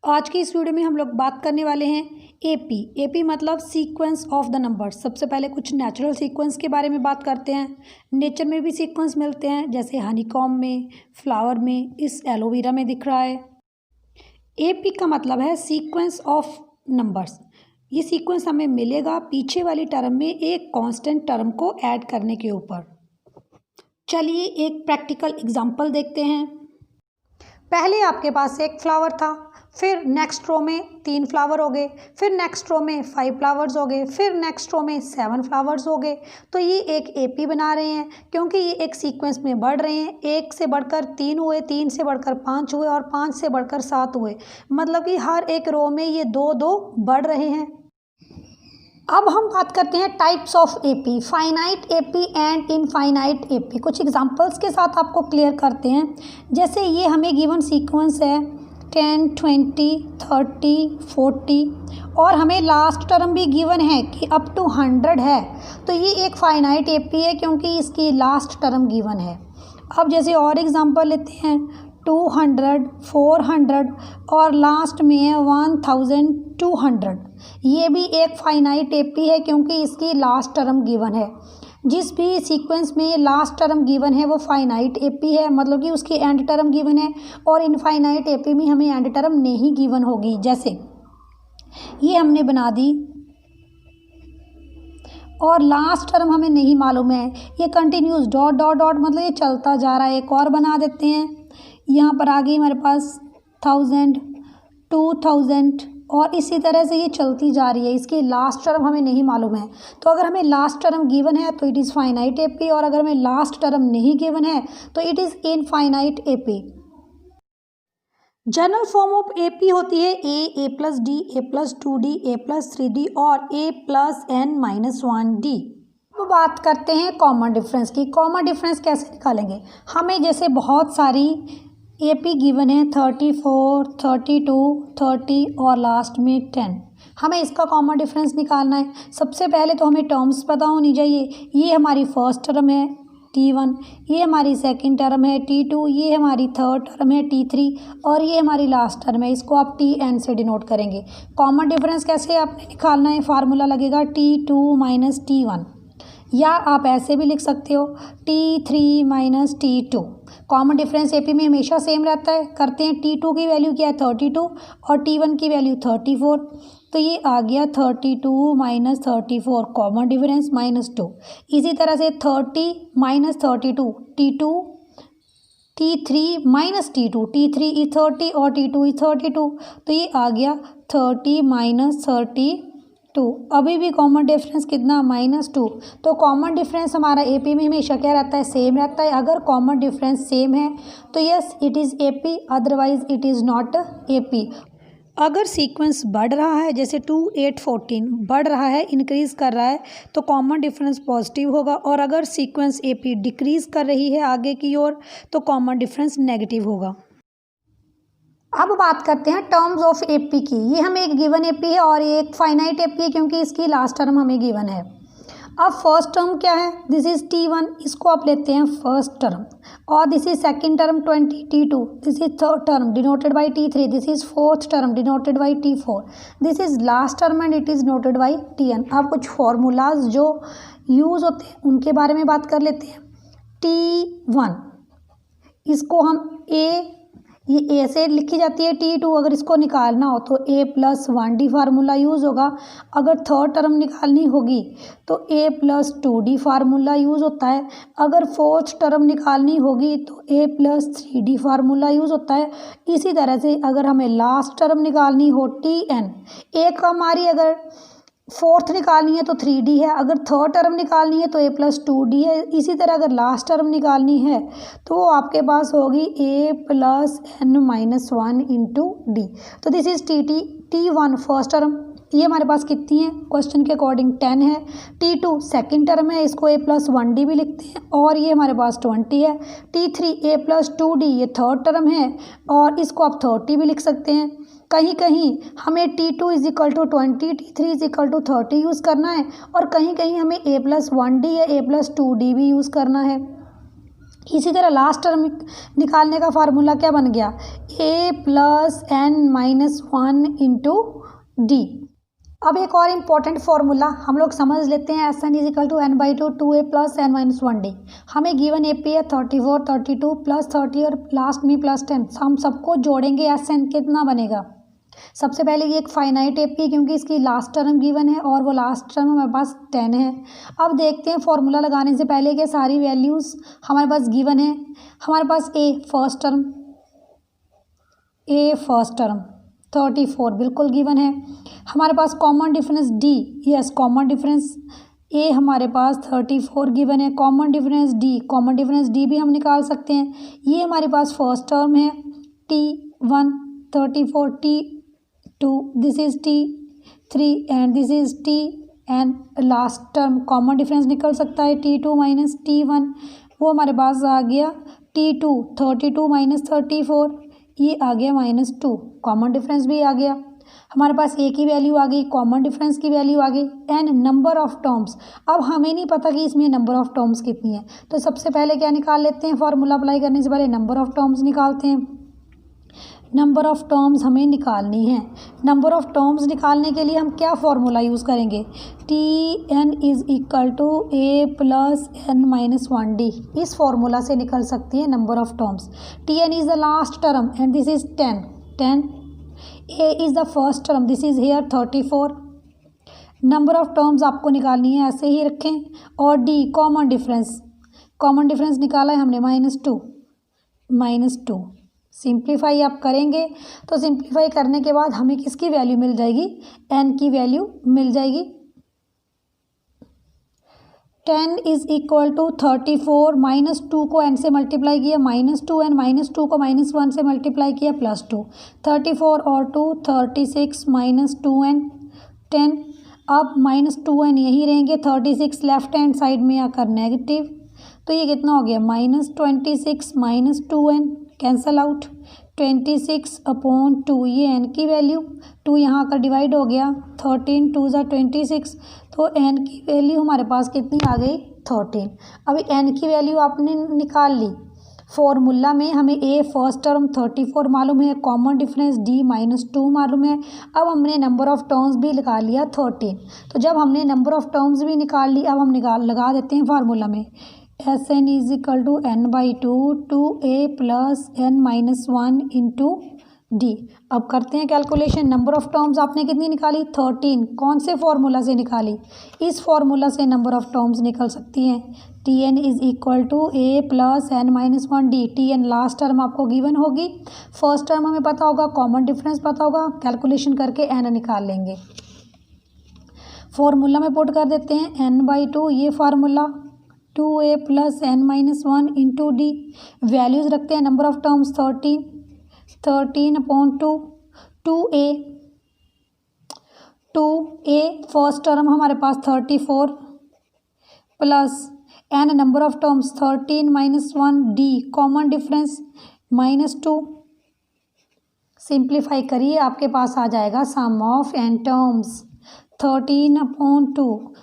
आज की इस वीडियो में हम लोग बात करने वाले हैं एपी। एपी मतलब सीक्वेंस ऑफ द नंबर्स। सबसे पहले कुछ नेचुरल सीक्वेंस के बारे में बात करते हैं। नेचर में भी सीक्वेंस मिलते हैं, जैसे हनीकॉम्ब में, फ्लावर में, इस एलोवेरा में दिख रहा है। एपी का मतलब है सीक्वेंस ऑफ नंबर्स। ये सीक्वेंस हमें मिलेगा पीछे वाली टर्म में एक कांस्टेंट टर्म को ऐड करने के ऊपर। चलिए एक प्रैक्टिकल एग्जांपल देखते हैं। पहले आपके पास एक फ्लावर था, फिर नेक्स्ट रो में 3 फ्लावर हो गए, फिर नेक्स्ट रो में 5 फ्लावर्स हो गए, फिर नेक्स्ट रो में 7 फ्लावर्स हो गए। तो ये एक एपी बना रहे हैं, क्योंकि ये एक सीक्वेंस में बढ़ रहे हैं। 1 से बढ़कर 3 हुए, 3 से बढ़कर 5 हुए और 5 से बढ़कर 7 हुए। मतलब कि हर एक रो में ये 2-2 बढ़ रहे हैं। अब हम बात करते हैं types of AP, finite AP and infinite AP. कुछ एग्जांपल्स के साथ आपको क्लियर करते हैं। जैसे ये हमें गिवन सीक्वेंस है 10, 20, 30, 40 और हमें लास्ट टर्म भी गिवन है कि अप टू 100 है। तो ये एक फाइनाइट एपी है, क्योंकि इसकी लास्ट टर्म गिवन है। अब जैसे और एग्जांपल लेते हैं 200, 400 और लास्ट में है 1200। ये भी एक फाइनाइट एपी है, क्योंकि इसकी लास्ट टर्म गिवन है। जिस भी सीक्वेंस में लास्ट टर्म गिवन है वो फाइनाइट एपी है, मतलब कि उसकी एंड टर्म गिवन है। और इनफाइनाइट एपी में हमें एंड टर्म नहीं गिवन होगी। जैसे ये हमने बना दी और लास्ट टर्म हमें नहीं मालूम है। ये कंटिन्यूस डॉट डॉट डॉट मतलब ये चलता जा रहा है। एक और बना देते हैं। यहाँ पर आ गई हमारे पास 1000, 2000 और इसी तरह से ये चलती जा रही है। इसकी लास्ट टर्म हमें नहीं मालूम है। तो अगर हमें लास्ट टर्म गिवन है तो इट इज़ फाइनाइट एपी, और अगर हमें लास्ट टर्म नहीं गिवन है तो it is infinite AP. General form of AP होती है ए प्लस डी, ए प्लस 2d, ए प्लस 3d और ए प्लस n-1d। अब बात करते हैं कॉमन डिफरेंस की। कॉमन डिफरेंस कैसे निकालेंगे? हमें जैसे बहुत सारी एपी गिवन है 34, 32, 30 और लास्ट में 10। हमें इसका कॉमन डिफरेंस निकालना है। सबसे पहले तो हमें टर्म्स पता होनी चाहिए। ये हमारी फर्स्ट टर्म है T1, ये हमारी सेकंड टर्म है T2, ये हमारी थर्ड टर्म है T3 और ये हमारी लास्ट टर्म है। इसको आप Tn से डिनोट करेंगे। कॉमन डिफरेंस कैसे आपने निकालना है? फार्मूला लगेगा T2 माइनस T1, या आप ऐसे भी लिख सकते हो T3 minus T2। Common difference AP में हमेशा सेम रहता है। करते हैं, T2 की वैल्यू क्या है 32 और T1 की वैल्यू 34। तो ये आ गया 32 माइनस 34, कॉमन डिफरेंस -2। इसी तरह से 30 minus 32, T2, T3 minus T2, T3 is 30 और T2 इज 32। तो ये आ गया 30 माइनस 32। अभी भी कॉमन डिफरेंस कितना? -2। तो कॉमन डिफरेंस हमारा एपी में हमेशा क्या रहता है? सेम रहता है। अगर कॉमन डिफरेंस सेम है तो yes it is AP, otherwise it is not AP. अगर सीक्वेंस बढ़ रहा है, जैसे 2, 8, 14 बढ़ रहा है, इंक्रीज़ कर रहा है, तो कॉमन डिफरेंस पॉजिटिव होगा। और अगर सीक्वेंस एपी डिक्रीज़ कर रही है आगे की ओर, तो कॉमन डिफरेंस नेगेटिव होगा। अब बात करते हैं टर्म्स ऑफ एपी की। ये हमें एक गिवन एपी है और ये एक फाइनाइट एपी है, क्योंकि इसकी लास्ट टर्म हमें गिवन है। अब फर्स्ट टर्म क्या है? दिस इज T1, इसको आप लेते हैं फर्स्ट टर्म। और this is second term 20, T2। This is third term denoted by T3। This is fourth term denoted by T4। This is last term and it is noted bye Tn। अब कुछ formulas जो use होते हैं उनके बारे में बात कर लेते हैं। T1 इसको हम ये ए से लिखी जाती है। T2 अगर इसको निकालना हो तो a plus 1d formula use होगा। अगर थर्ड टर्म निकालनी होगी तो a plus 2d formula use होता है। अगर फोर्थ टर्म निकालनी होगी तो a plus 3d formula use होता है। इसी तरह से अगर हमें लास्ट टर्म निकालनी हो Tn, एक हमारी अगर फोर्थ निकालनी है तो 3d है। अगर थर्ड टर्म निकालनी है तो a प्लस 2d है। इसी तरह अगर लास्ट टर्म निकालनी है तो वो आपके पास होगी a plus n-1 into D. तो this is T1 first term. ये हमारे पास कितनी है? क्वेश्चन के अकॉर्डिंग 10 है। T2 सेकेंड टर्म है, इसको a प्लस 1d भी लिखते हैं और ये हमारे पास 20 है। T3 a प्लस 2d ये थर्ड टर्म है और इसको आप 30 भी लिख सकते हैं। कहीं कहीं हमें T2 is equal to 20, T3 is equal to 30 use करना है और कहीं कहीं हमें a प्लस 1d या a प्लस 2d भी यूज़ करना है। इसी तरह लास्ट टर्म निकालने का फार्मूला क्या बन गया, a plus N minus one into D. अब एक और इम्पॉर्टेंट फार्मूला हम लोग समझ लेते हैं, S N is equal to N by two, two A plus N minus one D. हमें गिवन ए पी है 34, 32 प्लस 30 और लास्ट में प्लस 10। हम सबको जोड़ेंगे, एस एन कितना बनेगा। सबसे पहले ये एक फाइनाइट ए पी, क्योंकि इसकी लास्ट टर्म गिवन है और वो लास्ट टर्म हमारे पास 10 है। अब देखते हैं फार्मूला लगाने से पहले कि सारी वैल्यूज़ हमारे पास गिवन है। हमारे पास ए फर्स्ट टर्म 34 बिल्कुल गिवन है। हमारे पास common difference D, yes common difference A हमारे पास 34 गिवन है। कॉमन डिफरेंस डी भी हम निकाल सकते हैं। ये हमारे पास फर्स्ट टर्म है T1 34, T2 this is T3 and this is T and last term common difference निकल सकता है T2 माइनस T1, वो हमारे पास आ गया T2 32 माइनस 34, ये आ गया -2। कॉमन डिफरेंस भी आ गया, हमारे पास ए की वैल्यू आ गई, कॉमन डिफरेंस की वैल्यू आ गई, एंड नंबर ऑफ टर्म्स। अब हमें नहीं पता कि इसमें नंबर ऑफ टर्म्स कितनी है, तो सबसे पहले क्या निकाल लेते हैं, फार्मूला अप्लाई करने से पहले नंबर ऑफ टर्म्स निकालते हैं। नंबर ऑफ टर्म्स हमें निकालनी है। नंबर ऑफ टर्म्स निकालने के लिए हम क्या फार्मूला यूज़ करेंगे, Tn is equal to A plus N minus one D. इस फार्मूला से निकल सकती है number of terms. Tn is the last term and this is 10, A is the first term, this is here 34। Number of terms आपको निकालनी है, ऐसे ही रखें। और D कॉमन डिफरेंस निकाला है हमने -2। सिंप्लीफाई आप करेंगे तो सिंप्लीफाई करने के बाद हमें किसकी वैल्यू मिल जाएगी, n की वैल्यू मिल जाएगी। 10 इज इक्वल टू 34, -2 को n से मल्टीप्लाई किया -2 एंड -2 को -1 से मल्टीप्लाई किया +2, 34 और 2 36 -2 एंड 10। अब -2n यहीं रहेंगे, 36 लेफ्ट हैंड साइड में आकर नेगेटिव, तो ये कितना हो गया -26 -2n कैंसल आउट, 26/2, ये n की वैल्यू 2 यहाँ का डिवाइड हो गया, 13 2 ज़ा 26, तो n की वैल्यू हमारे पास कितनी आ गई 13। अभी n की वैल्यू आपने निकाल ली। फॉर्मूला में हमें a फर्स्ट टर्म 34 मालूम है, कॉमन डिफरेंस d -2 मालूम है। अब हमने नंबर ऑफ टर्म्स भी निकाल लिया 13। तो जब हमने नंबर ऑफ टर्म्स भी निकाल ली, अब हम लगा देते हैं फार्मूला में, S N is equal to n by two A plus N minus one into D. अब करते हैं कैलकुलेशन। नंबर ऑफ टर्म्स आपने कितनी निकाली 13, कौन से फॉर्मूला से निकाली, इस फॉर्मूला से नंबर ऑफ टर्म्स निकल सकती हैं। T N is equal to A plus N minus one D. T N last term आपको गिवन होगी, फर्स्ट टर्म हमें पता होगा, कॉमन डिफरेंस पता होगा, कैलकुलेशन करके एन निकाल लेंगे। फॉर्मूला में पुट कर देते हैं n बाई टू, ये formula 2a plus N minus one into D. Values रखते हैं, number of terms 13/2, 2a first term हमारे पास 34 plus N number of terms 13 -1 D common difference -2। Simplify करिए, आपके पास आ जाएगा sum of N terms 13/2,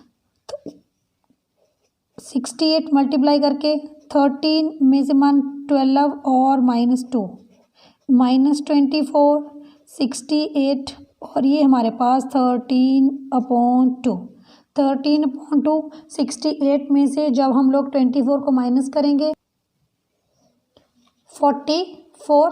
68 multiply करके 13 में से 12 और -2 -24 68 और ये हमारे पास 13/2। 68 में से जब हम लोग 24 को माइनस करेंगे 44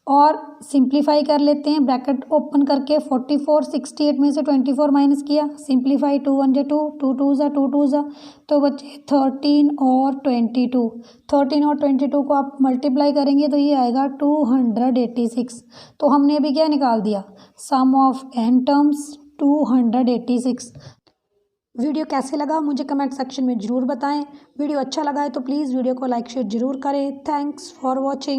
और सिंप्लीफाई कर लेते हैं, ब्रैकेट ओपन करके 44 68 में से 24 माइनस किया, सिंप्लीफाई 2 1 2 2 2 2 2 तो बचे 13 और 22। 13 और 22 को आप मल्टीप्लाई करेंगे तो ये आएगा 286। तो हमने अभी क्या निकाल दिया, सम ऑफ एन टर्म्स 286। वीडियो कैसे लगा मुझे कमेंट सेक्शन में ज़रूर बताएं। वीडियो अच्छा लगा है तो प्लीज़ वीडियो को लाइक शेयर ज़रूर करें। Thanks for watching.